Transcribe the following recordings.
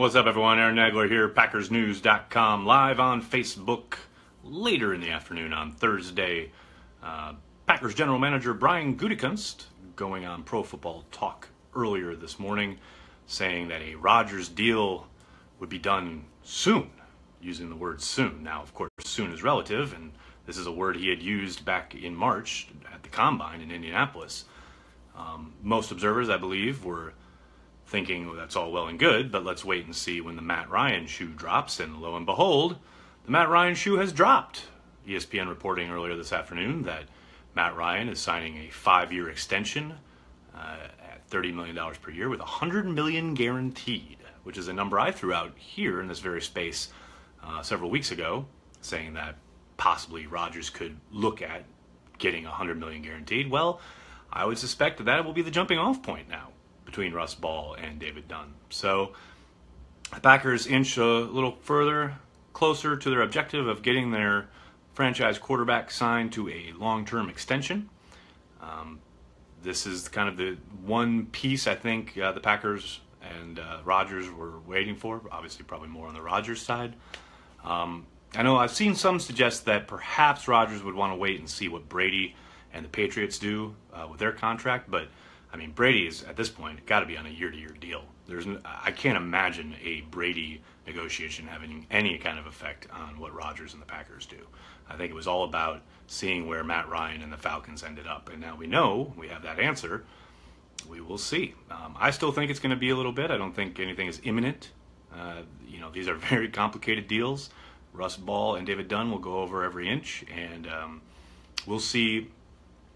What's up, everyone? Aaron Nagler here, PackersNews.com, live on Facebook later in the afternoon on Thursday. Packers General Manager Brian Gutekunst going on Pro Football Talk earlier this morning, saying that a Rodgers deal would be done soon, using the word soon. Now, of course, soon is relative, and this is a word he had used back in March at the Combine in Indianapolis. Most observers, I believe, were thinking, well, that's all well and good, but let's wait and see when the Matt Ryan shoe drops, and lo and behold, the Matt Ryan shoe has dropped. ESPN reporting earlier this afternoon that Matt Ryan is signing a 5-year extension at $30 million per year with $100 million guaranteed, which is a number I threw out here in this very space several weeks ago, saying that possibly Rodgers could look at getting $100 million guaranteed. Well, I would suspect that that will be the jumping off point now between Russ Ball and David Dunn. So the Packers inch a little further, closer to their objective of getting their franchise quarterback signed to a long-term extension. This is kind of the one piece I think the Packers and Rodgers were waiting for, obviously probably more on the Rodgers side. I know I've seen some suggest that perhaps Rodgers would want to wait and see what Brady and the Patriots do with their contract, but I mean, Brady is, at this point, got to be on a year-to-year deal. I can't imagine a Brady negotiation having any kind of effect on what Rodgers and the Packers do. I think it was all about seeing where Matt Ryan and the Falcons ended up. And now we know, we have that answer. We will see. I still think it's going to be a little bit. I don't think anything is imminent. These are very complicated deals. Russ Ball and David Dunn will go over every inch, and we'll see.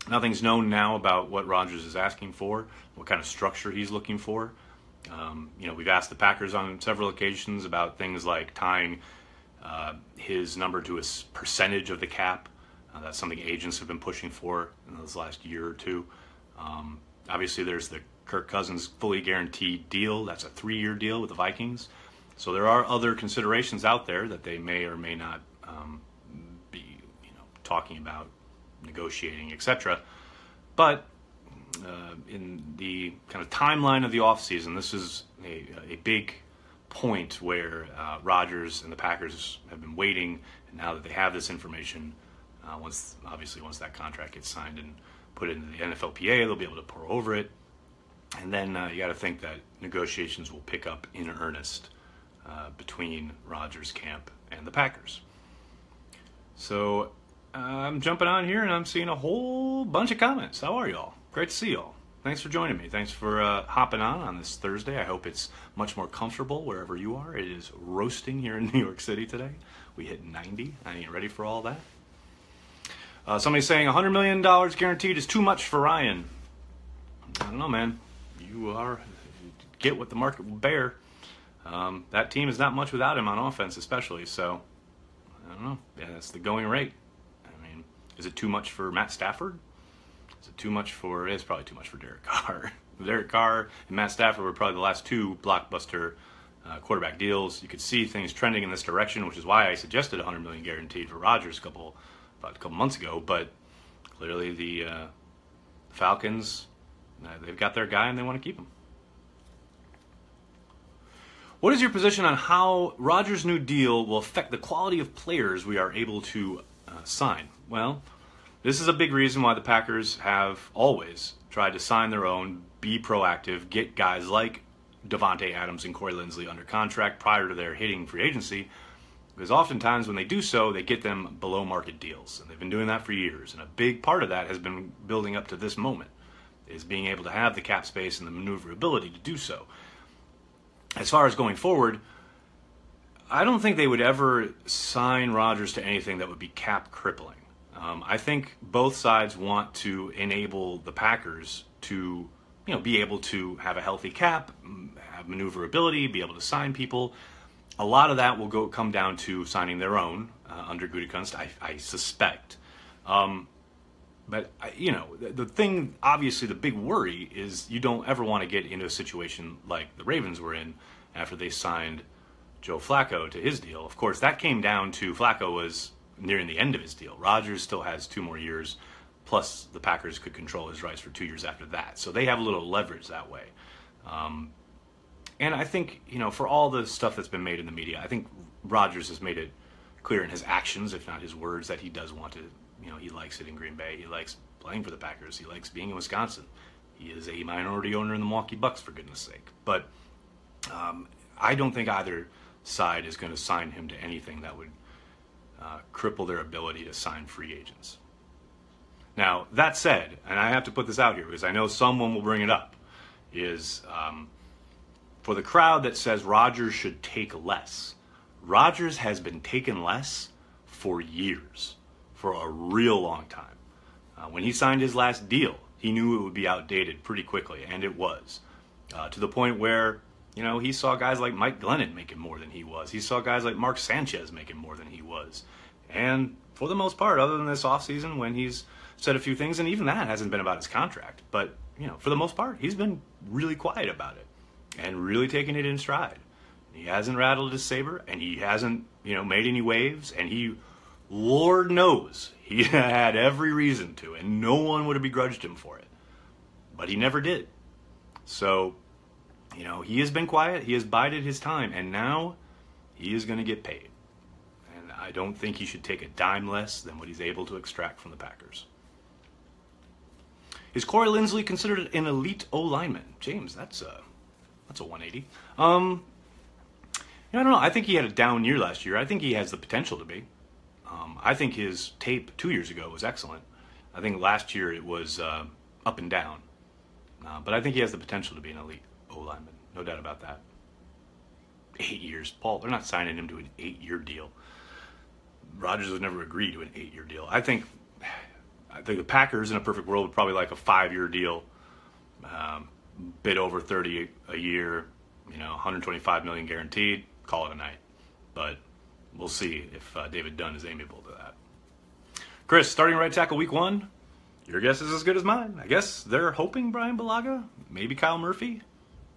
Nothing's known now about what Rodgers is asking for, what kind of structure he's looking for. We've asked the Packers on several occasions about things like tying his number to a percentage of the cap. That's something agents have been pushing for in this last year or two. Obviously, there's the Kirk Cousins fully guaranteed deal. That's a 3-year deal with the Vikings. So there are other considerations out there that they may or may not be, talking about, negotiating, etc. But in the kind of timeline of the offseason, this is a big point where Rodgers and the Packers have been waiting, and now that they have this information, once that contract gets signed and put into the NFLPA, they'll be able to pour over it. And then you got to think that negotiations will pick up in earnest between Rodgers' camp and the Packers. So I'm jumping on here and I'm seeing a whole bunch of comments. How are y'all? Great to see y'all. Thanks for joining me. Thanks for hopping on this Thursday. I hope it's much more comfortable wherever you are. It is roasting here in New York City today. We hit 90. I ain't ready for all that. Somebody's saying $100 million guaranteed is too much for Ryan. I don't know, man. You get what the market will bear. That team is not much without him on offense, especially. So, I don't know. Yeah, that's the going rate. Is it too much for Matt Stafford? Is it too much for... It's probably too much for Derek Carr. Derek Carr and Matt Stafford were probably the last two blockbuster quarterback deals. You could see things trending in this direction, which is why I suggested $100 million guaranteed for Rodgers about a couple months ago. But clearly the Falcons, they've got their guy and they want to keep him. What is your position on how Rodgers' new deal will affect the quality of players we are able to sign? Well, this is a big reason why the Packers have always tried to sign their own, be proactive, get guys like Davante Adams and Corey Linsley under contract prior to their hitting free agency, because oftentimes when they do so, they get them below market deals, and they've been doing that for years, and a big part of that has been building up to this moment, is being able to have the cap space and the maneuverability to do so. As far as going forward, I don't think they would ever sign Rodgers to anything that would be cap crippling. I think both sides want to enable the Packers to, be able to have a healthy cap, have maneuverability, be able to sign people. A lot of that will come down to signing their own under Gutekunst, I suspect. But the thing, obviously, the big worry is you don't ever want to get into a situation like the Ravens were in after they signed Joe Flacco to his deal. Of course, that came down to Flacco was nearing the end of his deal. Rodgers still has 2 more years, plus the Packers could control his rights for 2 years after that. So they have a little leverage that way. And I think, for all the stuff that's been made in the media, I think Rodgers has made it clear in his actions, if not his words, that he does want to, he likes it in Green Bay. He likes playing for the Packers. He likes being in Wisconsin. He is a minority owner in the Milwaukee Bucks, for goodness sake. But I don't think either side is going to sign him to anything that would cripple their ability to sign free agents. Now, that said, and I have to put this out here because I know someone will bring it up, is for the crowd that says Rodgers should take less. Rodgers has been taking less for years, for a real long time. When he signed his last deal, he knew it would be outdated pretty quickly, and it was. To the point where, he saw guys like Mike Glennon making more than he was. He saw guys like Mark Sanchez making more than he was. And for the most part, other than this offseason when he's said a few things, and even that hasn't been about his contract, but, for the most part, he's been really quiet about it and really taking it in stride. He hasn't rattled his saber, and he hasn't, made any waves, and he, Lord knows, he had every reason to, and no one would have begrudged him for it. But he never did. So, he has been quiet, he has bided his time, and now he is going to get paid. And I don't think he should take a dime less than what he's able to extract from the Packers. Is Corey Linsley considered an elite O-lineman? James, that's a 180. I don't know. I think he had a down year last year. I think he has the potential to be. I think his tape 2 years ago was excellent. I think last year it was up and down. But I think he has the potential to be an elite O-lineman. No doubt about that. 8 years. Paul, they're not signing him to an 8-year deal. Rodgers would never agree to an 8-year deal. I think the Packers, in a perfect world, would probably like a 5-year deal. Bid over 30 a year, $125 million guaranteed. Call it a night. But we'll see if David Dunn is amiable to that. Chris, starting right tackle week 1. Your guess is as good as mine. I guess they're hoping Brian Bulaga, maybe Kyle Murphy,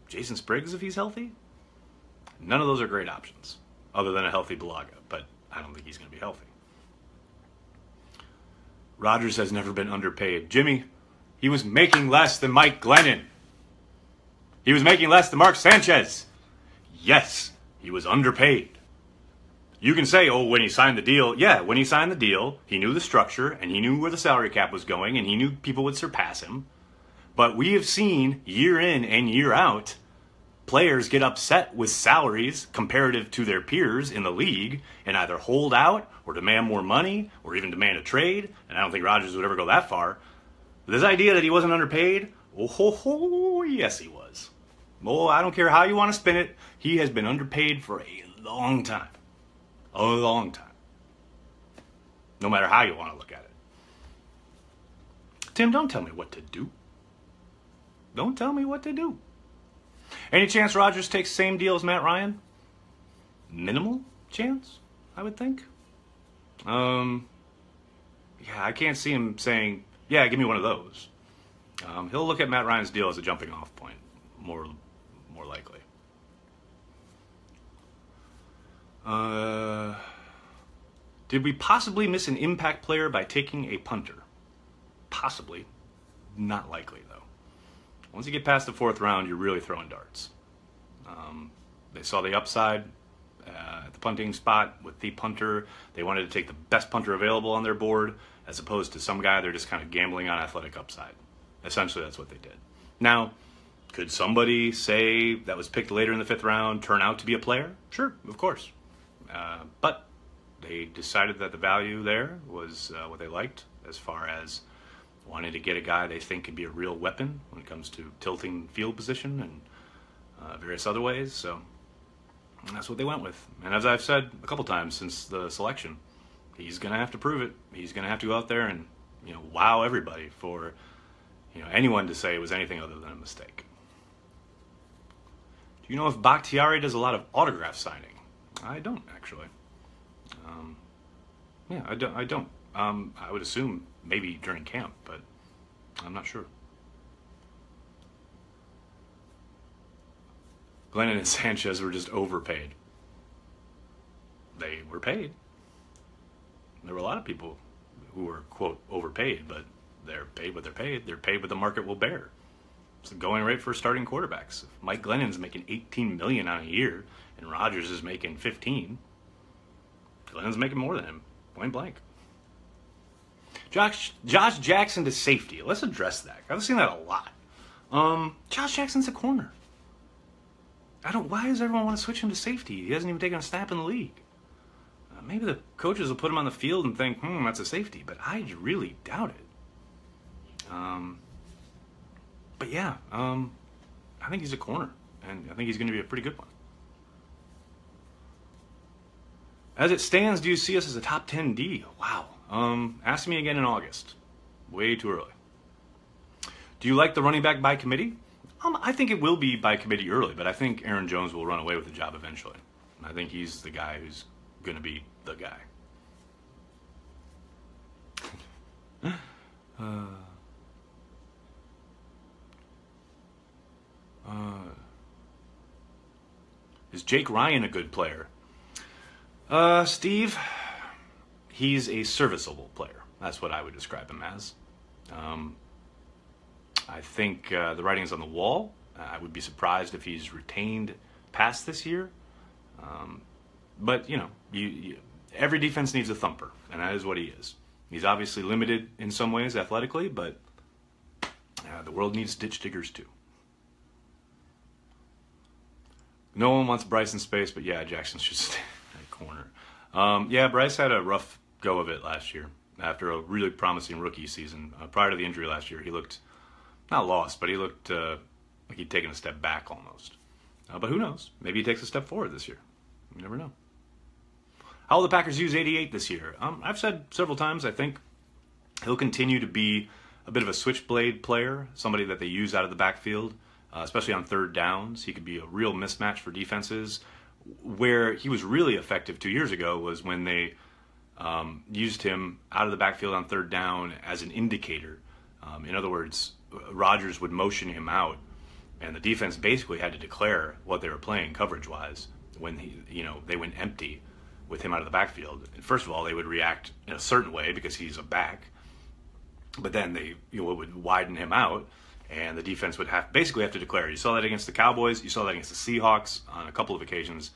Jason Spriggs if he's healthy. None of those are great options, other than a healthy Bulaga, but I don't think he's going to be healthy. Rodgers has never been underpaid. Jimmy, he was making less than Mike Glennon. He was making less than Mark Sanchez. Yes, he was underpaid. You can say, when he signed the deal. Yeah, when he signed the deal, he knew the structure, and he knew where the salary cap was going, and he knew people would surpass him. But we have seen, year in and year out, players get upset with salaries comparative to their peers in the league and either hold out or demand more money or even demand a trade. And I don't think Rodgers would ever go that far. But this idea that he wasn't underpaid, yes he was. I don't care how you want to spin it. He has been underpaid for a long time. A long time. No matter how you want to look at it. Tim, don't tell me what to do. Don't tell me what to do. Any chance Rodgers takes the same deal as Matt Ryan? Minimal chance, I would think. Yeah, I can't see him saying, yeah, give me one of those. He'll look at Matt Ryan's deal as a jumping off point, more likely. Did we possibly miss an impact player by taking a punter? Possibly. Not likely, though. Once you get past the 4th round, you're really throwing darts. They saw the upside at the punting spot with the punter. They wanted to take the best punter available on their board as opposed to some guy they're just kind of gambling on athletic upside. Essentially, that's what they did. Now, could somebody say that was picked later in the 5th round turn out to be a player? Sure, of course. But they decided that the value there was what they liked as far as wanting to get a guy they think could be a real weapon when it comes to tilting field position and various other ways. So that's what they went with. And as I've said a couple times since the selection, he's going to have to prove it. He's going to have to go out there and wow everybody for anyone to say it was anything other than a mistake. Do you know if Bakhtiari does a lot of autograph signing? I don't, actually. I don't. I would assume maybe during camp, but I'm not sure. Glennon and Sanchez were just overpaid. They were paid. There were a lot of people who were, quote, overpaid, but they're paid what they're paid. They're paid what the market will bear. It's the going rate for starting quarterbacks. If Mike Glennon's making $18 million on a year and Rodgers is making 15, Glennon's making more than him, point blank. Josh Jackson to safety. Let's address that. I've seen that a lot. Josh Jackson's a corner. Why does everyone want to switch him to safety? He hasn't even taken a snap in the league. Maybe the coaches will put him on the field and think, that's a safety, but I really doubt it. But yeah, I think he's a corner, and I think he's going to be a pretty good one. As it stands, do you see us as a top 10 D? Wow. Ask me again in August. Way too early. Do you like the running back by committee? I think it will be by committee early, but I think Aaron Jones will run away with the job eventually. I think he's the guy who's going to be the guy. Is Jake Ryan a good player? Steve, he's a serviceable player. That's what I would describe him as. I think the writing's on the wall. I would be surprised if he's retained past this year. But, every defense needs a thumper, and that is what he is. He's obviously limited in some ways athletically, but the world needs ditch diggers too. No one wants Bryce in space, but yeah, Jackson should stay at corner. Bryce had a rough go of it last year after a really promising rookie season. Prior to the injury last year, he looked not lost, but he looked like he'd taken a step back almost. But who knows? Maybe he takes a step forward this year. You never know. How will the Packers use 88 this year? I've said several times, I think he'll continue to be a bit of a switchblade player, somebody that they use out of the backfield, especially on third downs. He could be a real mismatch for defenses. Where he was really effective 2 years ago was when they used him out of the backfield on third down as an indicator. In other words, Rodgers would motion him out, and the defense basically had to declare what they were playing coverage-wise when they went empty with him out of the backfield. And first of all, they would react in a certain way because he's a back, but then they would widen him out, and the defense would basically have to declare. You saw that against the Cowboys. You saw that against the Seahawks on a couple of occasions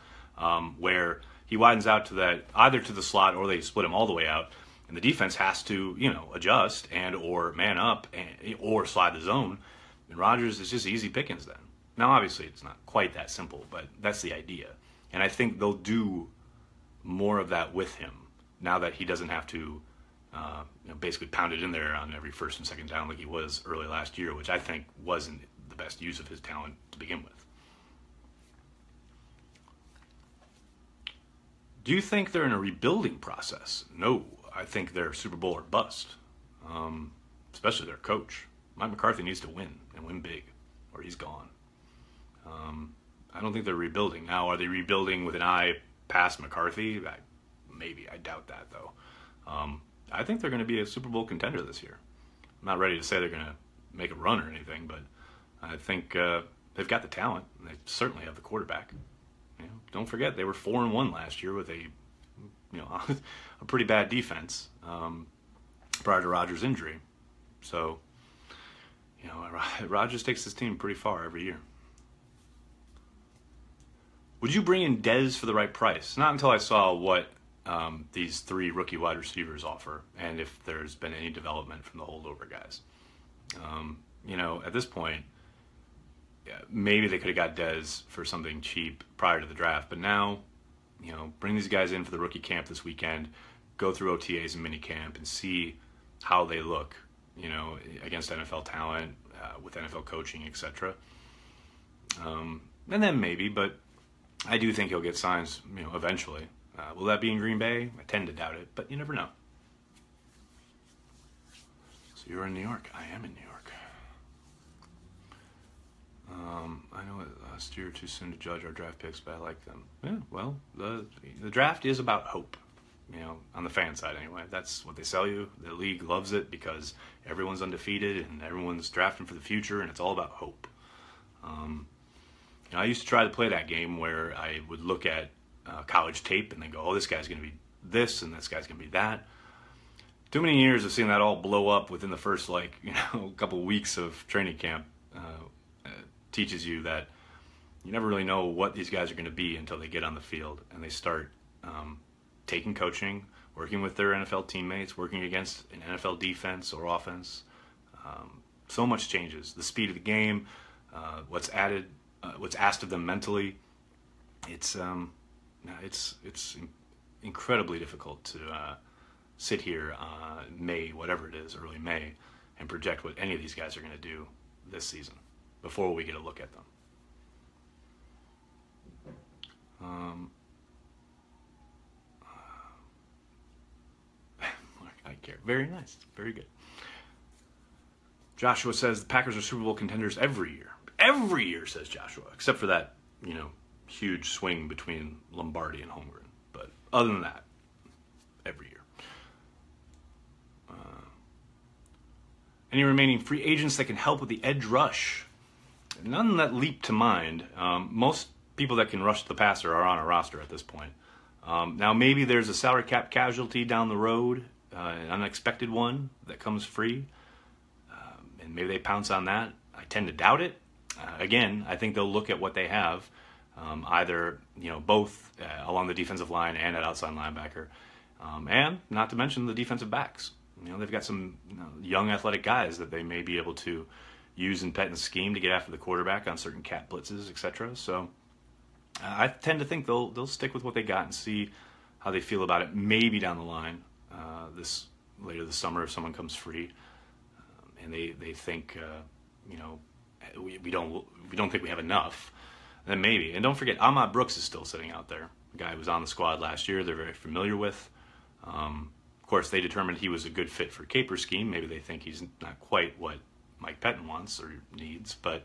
where he widens out to that either to the slot or they split him all the way out, and the defense has to adjust and or man up or slide the zone. And Rodgers is just easy pickings then. Now, obviously, it's not quite that simple, but that's the idea. And I think they'll do more of that with him now that he doesn't have to basically pound it in there on every first and second down like he was early last year, which I think wasn't the best use of his talent to begin with. Do you think they're in a rebuilding process? No, I think they're Super Bowl or bust, especially their coach. Mike McCarthy needs to win and win big, or he's gone. I don't think they're rebuilding. Now, are they rebuilding with an eye past McCarthy? Maybe. I doubt that, though. I think they're going to be a Super Bowl contender this year. I'm not ready to say they're going to make a run or anything, but I think they've got the talent. And they certainly have the quarterback. Don't forget, they were 4-1 last year with a pretty bad defense prior to Rodgers' injury. So, Rodgers takes his team pretty far every year. Would you bring in Dez for the right price? Not until I saw what these three rookie wide receivers offer and if there's been any development from the holdover guys. At this point, maybe they could have got Dez for something cheap prior to the draft, but now, bring these guys in for the rookie camp this weekend, go through OTAs and minicamp and see how they look, against NFL talent, with NFL coaching, etc. And then maybe, but I do think he'll get signs, eventually. Will that be in Green Bay? I tend to doubt it, but you never know. So you're in New York. I am in New York. I know last year too soon to judge our draft picks, but I like them. Yeah, well, the draft is about hope. On the fan side anyway. That's what they sell you. The league loves it because everyone's undefeated and everyone's drafting for the future, and it's all about hope. I used to try to play that game where I would look at college tape and then go, oh, this guy's going to be this and this guy's going to be that. Too many years of seeing that all blow up within the first couple of weeks of training camp teaches you that you never really know what these guys are going to be until they get on the field and they start taking coaching, working with their NFL teammates, working against an NFL defense or offense. So much changes. The speed of the game, what's asked of them mentally. It's incredibly difficult to sit here May, whatever it is, early May, and project what any of these guys are going to do this season before we get a look at them. I care. Very nice. Very good. Joshua says the Packers are Super Bowl contenders every year. Every year, says Joshua, except for that, huge swing between Lombardi and Holmgren. But other than that, every year. Any remaining free agents that can help with the edge rush? None that leap to mind. Most people that can rush the passer are on a roster at this point. Now maybe there's a salary cap casualty down the road, an unexpected one that comes free, and maybe they pounce on that. I tend to doubt it. Again, I think they'll look at what they have, either both along the defensive line and at outside linebacker, and not to mention the defensive backs. They've got some young athletic guys that they may be able to use in Pettine's scheme to get after the quarterback on certain cat blitzes, etc. So I tend to think they'll stick with what they got and see how they feel about it. Maybe down the line, later this summer, if someone comes free, and they think we don't think we have enough, then maybe. And don't forget, Ahmad Brooks is still sitting out there. A guy who was on the squad last year. They're very familiar with. Of course, they determined he was a good fit for Capers' scheme. Maybe they think he's not quite what Mike Pettine wants or needs, but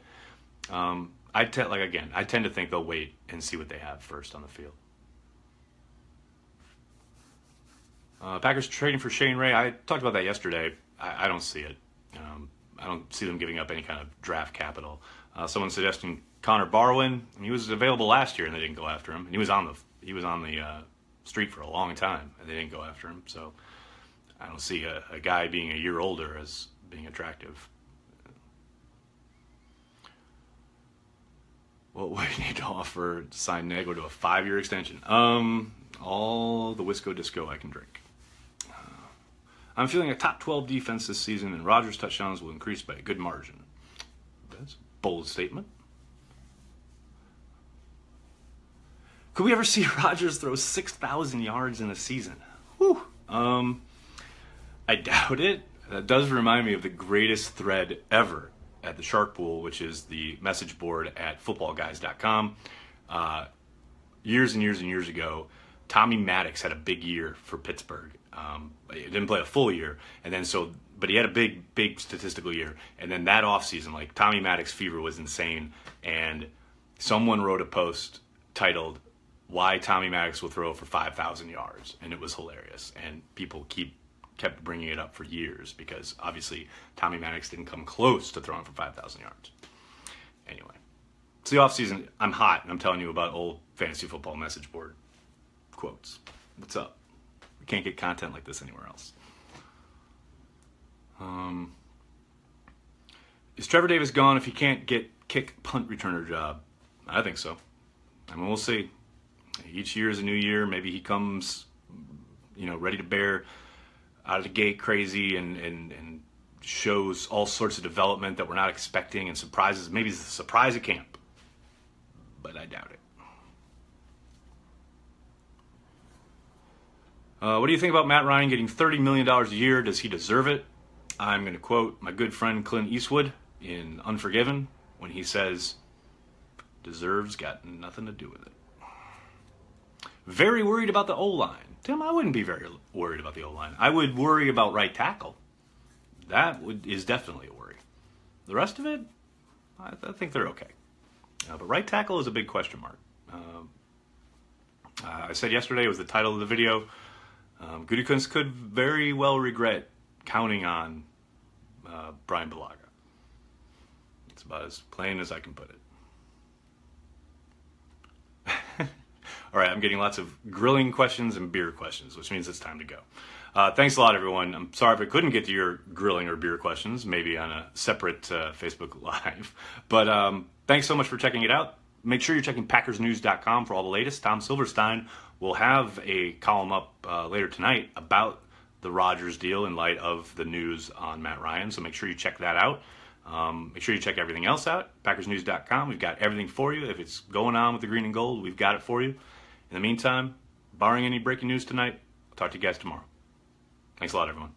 I tend to think they'll wait and see what they have first on the field. Packers trading for Shane Ray. I talked about that yesterday. I don't see it. I don't see them giving up any kind of draft capital. Someone suggesting Connor Barwin. He was available last year and they didn't go after him. And he was on the street for a long time and they didn't go after him. So I don't see a guy being a year older as being attractive. What would you need to offer to sign Nagler to a 5-year extension? All the Wisco Disco I can drink. I'm feeling a top 12 defense this season, and Rodgers' touchdowns will increase by a good margin. That's a bold statement. Could we ever see Rodgers throw 6,000 yards in a season? Whew. I doubt it. That does remind me of the greatest thread ever at the Shark Pool, which is the message board at footballguys.com. Years and years and years ago, Tommy Maddox had a big year for Pittsburgh. He didn't play a full year, but he had a big statistical year. And then that offseason, Tommy Maddox fever was insane. And someone wrote a post titled, "Why Tommy Maddox Will Throw for 5,000 Yards." And it was hilarious. And people kept bringing it up for years because obviously Tommy Maddox didn't come close to throwing for 5,000 yards. Anyway, it's the offseason. I'm hot, and I'm telling you about old fantasy football message board quotes. What's up? We can't get content like this anywhere else. Is Trevor Davis gone if he can't get kick punt returner job? I think so. I mean, we'll see. Each year is a new year. Maybe he comes, ready to bear out of the gate crazy and shows all sorts of development that we're not expecting and surprises. Maybe it's a surprise at camp, but I doubt it. What do you think about Matt Ryan getting $30 million a year? Does he deserve it? I'm going to quote my good friend Clint Eastwood in Unforgiven when he says, "Deserves got nothing to do with it." Very worried about the O-line. Tim, I wouldn't be very worried about the O-line. I would worry about right tackle. That is definitely a worry. The rest of it, I think they're okay. But right tackle is a big question mark. I said yesterday, it was the title of the video, Gutekunst could very well regret counting on Brian Bulaga. It's about as plain as I can put it. All right, I'm getting lots of grilling questions and beer questions, which means it's time to go. Thanks a lot, everyone. I'm sorry if I couldn't get to your grilling or beer questions, maybe on a separate Facebook Live. But thanks so much for checking it out. Make sure you're checking PackersNews.com for all the latest. Tom Silverstein will have a column up later tonight about the Rodgers deal in light of the news on Matt Ryan, so make sure you check that out. Make sure you check everything else out, PackersNews.com. We've got everything for you. If it's going on with the green and gold, we've got it for you. In the meantime, barring any breaking news tonight, I'll talk to you guys tomorrow. Thanks a lot, everyone.